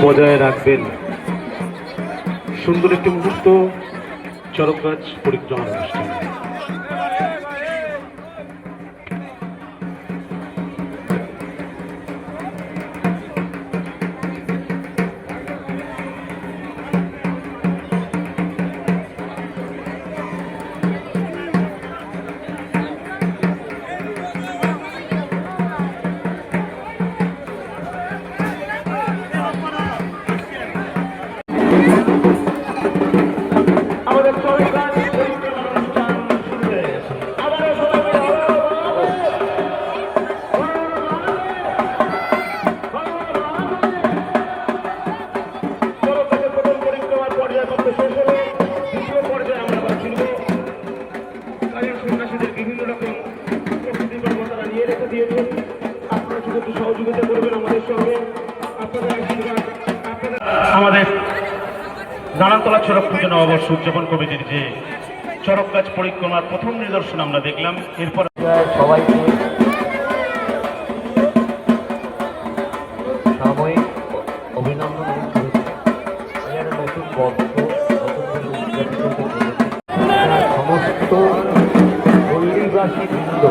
বজায় রাখবেন। সুন্দর একটি মুহূর্ত চরকগাছ পরিক্রমার অনুষ্ঠান। আমাদের নানানতলা চড়ক পুজো নববর্ষ উদযাপন কমিটির যে চড়ক গাছ পরিক্রমার প্রথম নিদর্শন আমরা দেখলাম। এরপর সবাইকে সাময়িক অভিনন্দন এবং শুভেচ্ছা। নতুন বর্ষ সমস্ত পল্লীবাসী বৃন্দ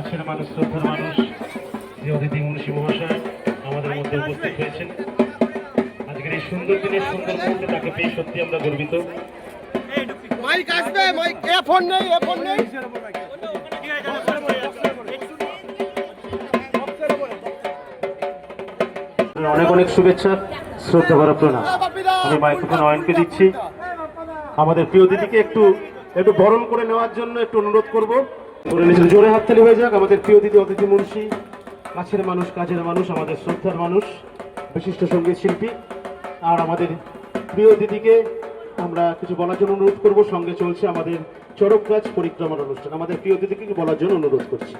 কাছের মানুষ, শ্রদ্ধার মানুষ, যে অতিথি মুন্সী মহাশয় আমাদের মধ্যে উপস্থিত হয়েছেন আজকের এই সুন্দর দিনের সুন্দর মুহূর্তে, তাকে পেয়ে সত্যি আমরা গর্বিত। মাইক আসবে, মাইক ফোন নেই, ফোন নেই। অনেক অনেক শুভেচ্ছা, শ্রদ্ধা ভরা প্রণাম। আমি মাইক্রোফোন অয়নকে দিচ্ছি। আমাদের প্রিয় দিদিকে একটু একটু বরণ করে নেওয়ার জন্য একটু অনুরোধ করবো। জোরে হাততালি হয়ে যাক। আমাদের প্রিয় দিদি অতিথি মুন্সী, কাছের মানুষ, কাজের মানুষ, আমাদের শ্রদ্ধার মানুষ, বিশিষ্ট সঙ্গীত শিল্পী। আর আমাদের প্রিয় দিদিকে আমরা কিছু বলার জন্য অনুরোধ করব। সঙ্গে চলছে আমাদের চড়ক গাছ পরিক্রমার অনুষ্ঠান। আমাদের প্রিয় দিদিকে কিছু বলার জন্য অনুরোধ করছি।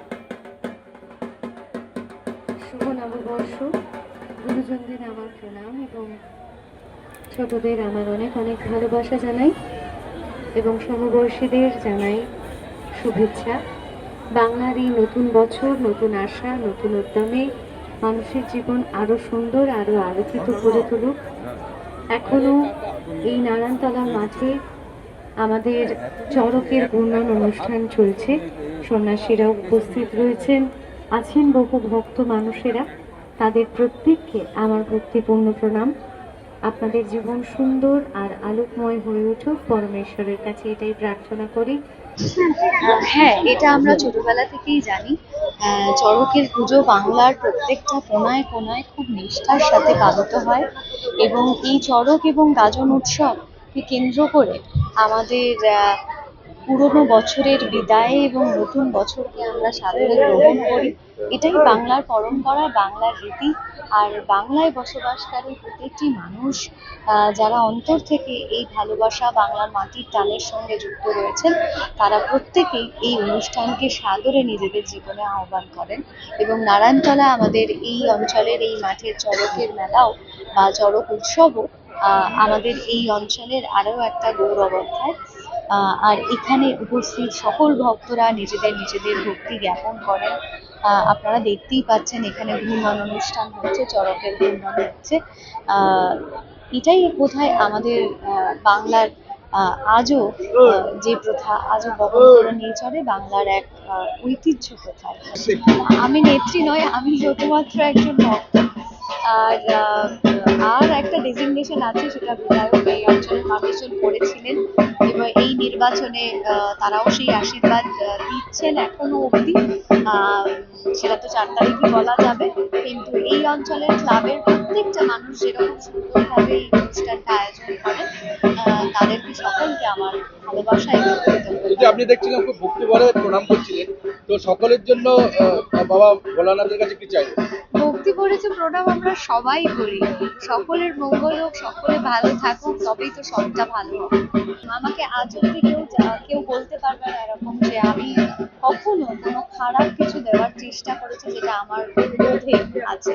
শুভ নববর্ষ, গুরুজনদের আমার প্রণাম এবং ছোটদের আমার অনেক অনেক ভালোবাসা জানাই এবং সমবয়সীদের জানাই শুভেচ্ছা। বাংলার এই নতুন বছর, নতুন আশা, নতুন উদ্যমে মানুষের জীবন আরো সুন্দর, আরো আলোকিত করে তুলুক। এখনো এই নারায়ণতলার মাঠে আমাদের চড়কের ঘূর্ণন অনুষ্ঠান চলছে। সন্ন্যাসীরা উপস্থিত রয়েছেন, আছেন বহু ভক্ত মানুষেরা। তাদের প্রত্যেককে আমার ভক্তিপূর্ণ প্রণাম। আপনাদের জীবন সুন্দর আর আলোকময় হয়ে উঠুক, পরমেশ্বরের কাছে এটাই প্রার্থনা করি। হ্যাঁ, এটা আমরা ছোটবেলা থেকেই জানি। চড়কের পুজো বাংলার প্রত্যেকটা কোনায় কোনায় খুব নিষ্ঠার সাথে পালিত হয় এবং এই চড়ক এবং গাজন উৎসবকে কেন্দ্র করে আমাদের পুরনো বছরের বিদায় এবং নতুন বছরকে আমরা সাদরে গ্রহণ করি। এটাই বাংলার পরম্পরা, বাংলার রীতি। আর বাংলায় বসবাসকারী প্রত্যেকটি মানুষ যারা অন্তর থেকে এই ভালোবাসা, বাংলার মাটির টানের সঙ্গে যুক্ত রয়েছেন, তারা প্রত্যেকেই এই অনুষ্ঠানকে সাদরে নিজেদের জীবনে আহ্বান করেন। এবং নারায়ণতলা আমাদের এই অঞ্চলের এই মাঠের চড়কের মেলাও বা চড়ক উৎসবও আমাদের এই অঞ্চলের আরও একটা গৌরব অধ্যায়। আর এখানে উপস্থিত সকল ভক্তরা নিজেদের নিজেদের ভক্তি জ্ঞাপন করেন। আপনারা দেখতেই পাচ্ছেন এখানে ঘূর্ণন অনুষ্ঠান হচ্ছে, চড়কের ঘূর্ণন হচ্ছে। এটাই বোধহয় আমাদের বাংলার আজও যে প্রথা আজও বহন করে নিয়ে চলে, বাংলার এক ঐতিহ্য প্রথায়। আমি নেত্রী নয়, আমি শুধুমাত্র একজন ভক্ত। আর একটা ডেজিগনেশন আছে, সেটা বিধায়ক এই অঞ্চলের মানুষজন করেছিলেন এবং এই নির্বাচনে তারাও সেই আশীর্বাদ দিচ্ছেন এখনো অবধি। সেটা তো 4 তারিখই বলা যাবে, কিন্তু এই অঞ্চলের ক্লাবের প্রত্যেকটা মানুষ যেরকম সুন্দরভাবে এই অনুষ্ঠানটা আয়োজন করেন, তাদেরকে সকলকে আমার ভালোবাসা এবং কৃতজ্ঞতা। আপনি দেখছিলাম খুব ভক্তি ভরে প্রণাম করছিলেন, তো সকলের জন্য বাবা ভোলানাথের কাছে কি চাইবেন? ভক্তি ভরেছে প্রণাম আমরা সবাই করি। সকলের মঙ্গল হোক, সকলে ভালো থাকুক, তবেই তো সবটা ভালো হবে। আমাকে আজ অব্দি কেউ বলতে পারবে না এরকম যে আমি কখনো কোনো খারাপ কিছু দেওয়ার চেষ্টা করেছি যেটা আমার বোধে আছে।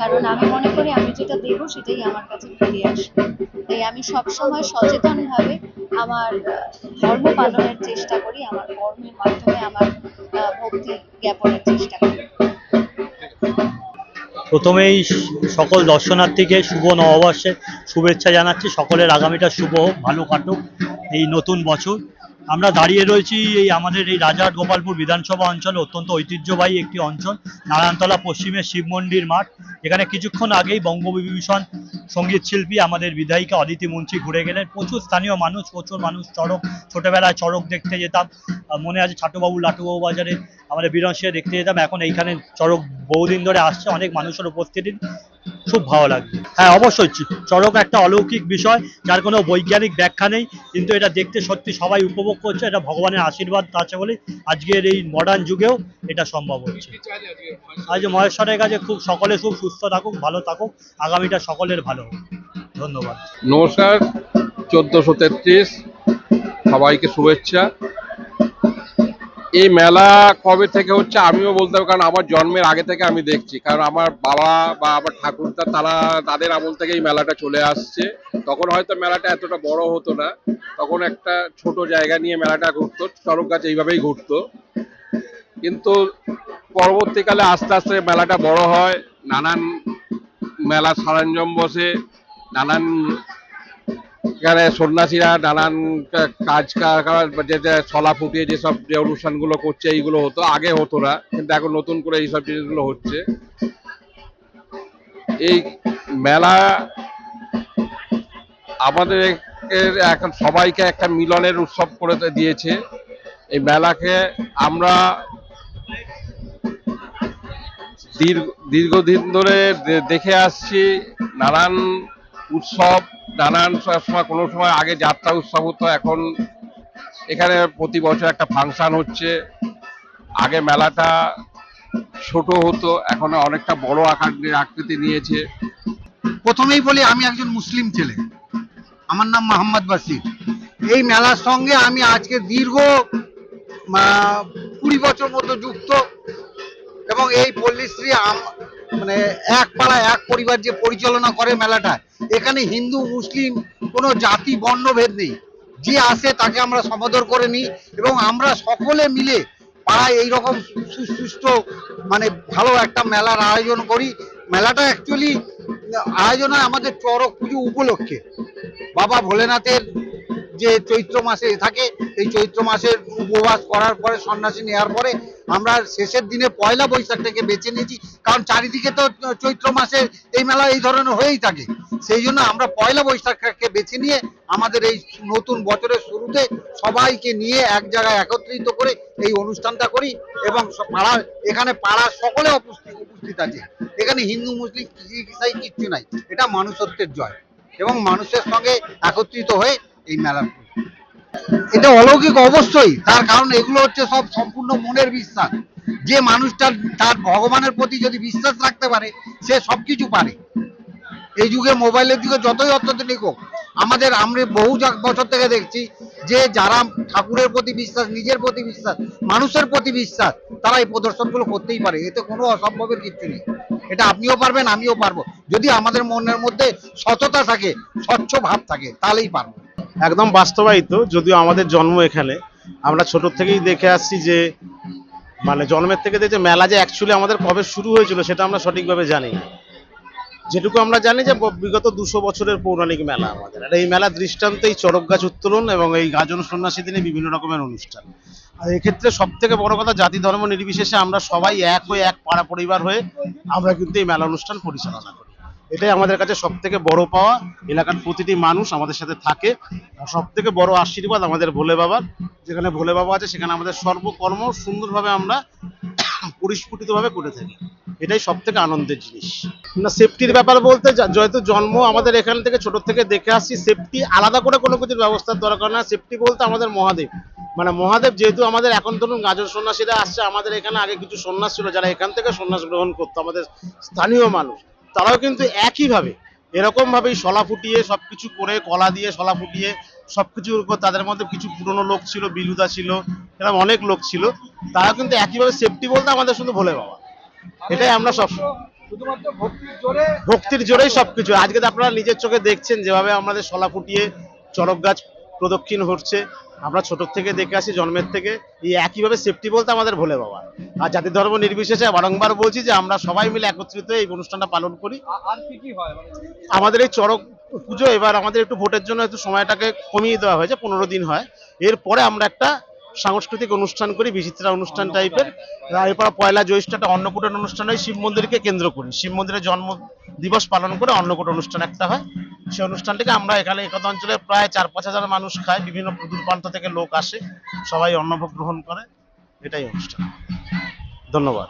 কারণ আমি মনে করি আমি যেটা দেবো সেটাই আমার কাছে ফিরে আসবে। তাই আমি সবসময় সচেতনভাবে আমার ধর্ম পালনের চেষ্টা করি, আমার কর্মের মাধ্যমে আমার ভক্তি জ্ঞাপনের চেষ্টা করি। প্রথমেই সকল দর্শনার্থীকে শুভ নববর্ষের শুভেচ্ছা জানাচ্ছি। সকলের আগামীটা শুভ হোক, ভালো কাটুক এই নতুন বছর। আমরা দাঁড়িয়ে রয়েছি এই আমাদের এই রাজারহাট গোপালপুর বিধানসভা অঞ্চলে অত্যন্ত ঐতিহ্যবাহী একটি অঞ্চল, নারায়ণতলা পশ্চিমের শিব মন্দির মাঠ। এখানে কিছুক্ষণ আগেই বঙ্গবিভূষণ সঙ্গীত শিল্পী আমাদের বিধায়িকা অদিতি মুন্সী ঘুরে গেলেন। প্রচুর স্থানীয় মানুষ, প্রচুর মানুষ চড়ক, ছোটবেলায় চড়ক দেখতে যেতাম, মনে আছে ছাটুবাবু লাটুবাবু বাজারে আমাদের বিরঞ্চিয়ে দেখতে যেতাম। এখন এইখানে চড়ক বহুদিন ধরে আসছে, অনেক মানুষের উপস্থিতি, খুব ভালো লাগবে। হ্যাঁ, অবশ্যই চড়ক একটা অলৌকিক বিষয়, যার কোনো বৈজ্ঞানিক ব্যাখ্যা নেই, কিন্তু এটা দেখতে সত্যি সবাই উপভোগ করছে। এটা ভগবানের আশীর্বাদ আছে বলে আজকের এই মডার্ন যুগেও এটা সম্ভব হচ্ছে। আজ মহেশ্বরের কাছে সকলে খুব সুস্থ থাকুক, ভালো থাকুক, আগামীটা সকলের ভালো হোক। ধন্যবাদ। নমস্কার, 1433 সবাইকে শুভেচ্ছা। এই মেলা কবে থেকে হচ্ছে আমিও বলতে পারবো, কারণ আমার জন্মের আগে থেকে আমি দেখছি। কারণ আমার বাবা বা আমার ঠাকুরদা তাদের আমল থেকে এই মেলাটা চলে আসছে। তখন হয়তো মেলাটা এতটা বড় হতো না, তখন একটা ছোট জায়গা নিয়ে মেলাটা ঘুরতো, চড়ক গাছ এইভাবেই ঘুরতো। কিন্তু পরবর্তীকালে আস্তে আস্তে মেলাটা বড় হয়, নানান মেলা সরঞ্জাম বসে, নানান এখানে সন্ন্যাসীরা নানান কাজ যেটা ছলা ফুটিয়ে যেসব যে অনুষ্ঠানগুলো করছে এইগুলো হতো, আগে হতো না, কিন্তু এখন নতুন করে এইসব জিনিসগুলো হচ্ছে। এই মেলা আমাদের এখন সবাইকে একটা মিলনের উৎসব করে দিয়েছে। এই মেলাকে আমরা দীর্ঘদিন ধরে দেখে আসছি। নানান উৎসব, নানান সময়, কোনো সময় আগে যাত্রা উৎসব হতো, এখন এখানে প্রতি বছর একটা ফাংশন হচ্ছে। আগে মেলাটা ছোট হতো, এখন অনেকটা বড় আকৃতি নিয়েছে। প্রথমেই বলি, আমি একজন মুসলিম ছেলে, আমার নাম মোহাম্মদ বাসির। এই মেলার সঙ্গে আমি আজকে দীর্ঘ 20 বছর মতো যুক্ত, এবং এই পল্লীশ্রী মানে এক পাড়া এক পরিবার যে পরিচালনা করে মেলাটা, এখানে হিন্দু মুসলিম কোনো জাতি বর্ণভেদ নেই। যে আসে তাকে আমরা সমাদর করে নিই, এবং আমরা সকলে মিলে পাড়ায় এইরকম সুস্থ মানে ভালো একটা মেলার আয়োজন করি। মেলাটা অ্যাকচুয়ালি আয়োজন হয় আমাদের চড়ক পুজো উপলক্ষে। বাবা ভোলেনাথের যে চৈত্র মাসে থাকে, এই চৈত্র মাসের উপবাস করার পরে, সন্ন্যাসী নেওয়ার পরে আমরা শেষের দিনে পয়লা বৈশাখটাকে বেছে নিয়েছি, কারণ চারিদিকে তো চৈত্র মাসে এই মেলা এই ধরনের হয়েই থাকে। সেই জন্য আমরা পয়লা বৈশাখটাকে বেছে নিয়ে আমাদের এই নতুন বছরের শুরুতে সবাইকে নিয়ে এক জায়গায় একত্রিত করে এই অনুষ্ঠানটা করি, এবং পাড়ার এখানে পাড়ার সকলে উপস্থিত আছে। এখানে হিন্দু মুসলিম ইসাই কিচ্ছু নাই, এটা মানুষত্বের জয়, এবং মানুষের সঙ্গে একত্রিত হয়ে এই মেলা। এটা অলৌকিক অবশ্যই, তার কারণ এগুলো হচ্ছে সব সম্পূর্ণ মনের বিশ্বাস। যে মানুষটা তার ভগবানের প্রতি যদি বিশ্বাস রাখতে পারে, সে সবকিছু পারে। এই যুগে, মোবাইলের যুগে যতই অত্যাধুনিক হোক, আমরা বহু বছর থেকে দেখছি যে যারা ঠাকুরের প্রতি বিশ্বাস, নিজের প্রতি বিশ্বাস, মানুষের প্রতি বিশ্বাস, তারা এই প্রদর্শনগুলো করতেই পারে। এতে কোনো অসম্ভবের কিছু নেই। এটা আপনিও পারবেন, আমিও পারবো, যদি আমাদের মনের মধ্যে সততা থাকে, স্বচ্ছ ভাব থাকে, তাহলেই পারবো। একদম বাস্তবায়িত। যদিও আমাদের জন্ম এখানে, আমরা ছোট থেকেই দেখে আসছি যে মানে জন্মের থেকে দেখে মেলা যে অ্যাকচুয়ালি আমাদের কবে শুরু হয়েছিল সেটা আমরা সঠিকভাবে জানি না। যেটুকু আমরা জানি যে বিগত 200 বছরের পৌরাণিক মেলা আমাদের। আর এই মেলা দৃষ্টান্ত এই চড়ক গাছ উত্তোলন এবং এই গাজন সন্ন্যাসী দিনে বিভিন্ন রকমের অনুষ্ঠান। আর এক্ষেত্রে সব থেকে বড় কথা, জাতি ধর্ম নির্বিশেষে আমরা সবাই এক হয়ে, এক পাড়া পরিবার হয়ে আমরা কিন্তু এই মেলা অনুষ্ঠান পরিচালনা করি। এটাই আমাদের কাছে সব থেকে বড় পাওয়া। এলাকার প্রতিটি মানুষ আমাদের সাথে থাকে। আর সব থেকে বড় আশীর্বাদ আমাদের ভোলে বাবার। যেখানে ভোলে বাবা আছে সেখানে আমাদের সর্বকর্ম সুন্দরভাবে আমরা পরিস্ফুটিতভাবে করে থাকি। এটাই সব থেকে আনন্দের জিনিস। না, সেফটির ব্যাপার বলতে, যেহেতু জন্ম আমাদের এখান থেকে ছোট থেকে দেখে আসছি, সেফটি আলাদা করে কোনো কিছুর ব্যবস্থার দরকার না। সেফটি বলতে আমাদের মহাদেব, মানে মহাদেব যেহেতু আমাদের এখন ধরুন গাজন সন্ন্যাসীরা আসছে, আমাদের এখানে আগে কিছু সন্ন্যাস ছিল যারা এখান থেকে সন্ন্যাস গ্রহণ করতো, আমাদের স্থানীয় মানুষ, তারাও কিন্তু একইভাবে এরকম ভাবেই শলা ফুটিয়ে সবকিছু করে, কলা দিয়ে শলা ফুটিয়ে সবকিছু, তাদের মধ্যে কিছু পুরনো লোক ছিল, বিলুদা ছিল, এরকম অনেক লোক ছিল, তারা কিন্তু একইভাবে। সেফটি বলতে আমাদের শুধু ভোলে বাবা, এটাই আমরা সব শুধুমাত্র ভক্তির জোরেই সবকিছু। আজকে তো আপনারা নিজের চোখে দেখছেন যেভাবে আমাদের শলা ফুটিয়ে চড়ক গাছ প্রদক্ষিণ হচ্ছে, আমরা ছোট থেকে দেখে আসি জন্মের থেকে। এই একইভাবে সেফটি বলতে আমাদের ভোলে বাবা। আর জাতি ধর্ম নির্বিশেষে বারংবার বলছি যে আমরা সবাই মিলে একত্রিত এই অনুষ্ঠানটা পালন করি। আর কি হয় আমাদের এই চড়ক পুজো এবার আমাদের একটু ভোটের জন্য একটু সময়টাকে কমিয়ে দেওয়া হয়েছে, 15 দিন হয়। এরপরে আমরা একটা সাংস্কৃতিক অনুষ্ঠান করি, বিচিত্রা অনুষ্ঠান টাইপের। এরপর পয়লা জ্যৈষ্ঠ একটা অন্নকূটন অনুষ্ঠান হয়, শিব মন্দিরকে কেন্দ্র করি। শিব মন্দিরের জন্ম দিবস পালন করে অন্নকূট অনুষ্ঠান একটা হয়। সেই অনুষ্ঠানটাকে আমরা এখানে একতা অঞ্চলে প্রায় 4-5 হাজার মানুষ খায়, বিভিন্ন দূর প্রান্ত থেকে লোক আসে, সবাই অন্নভোগ গ্রহণ করে। এটাই অনুষ্ঠান। ধন্যবাদ।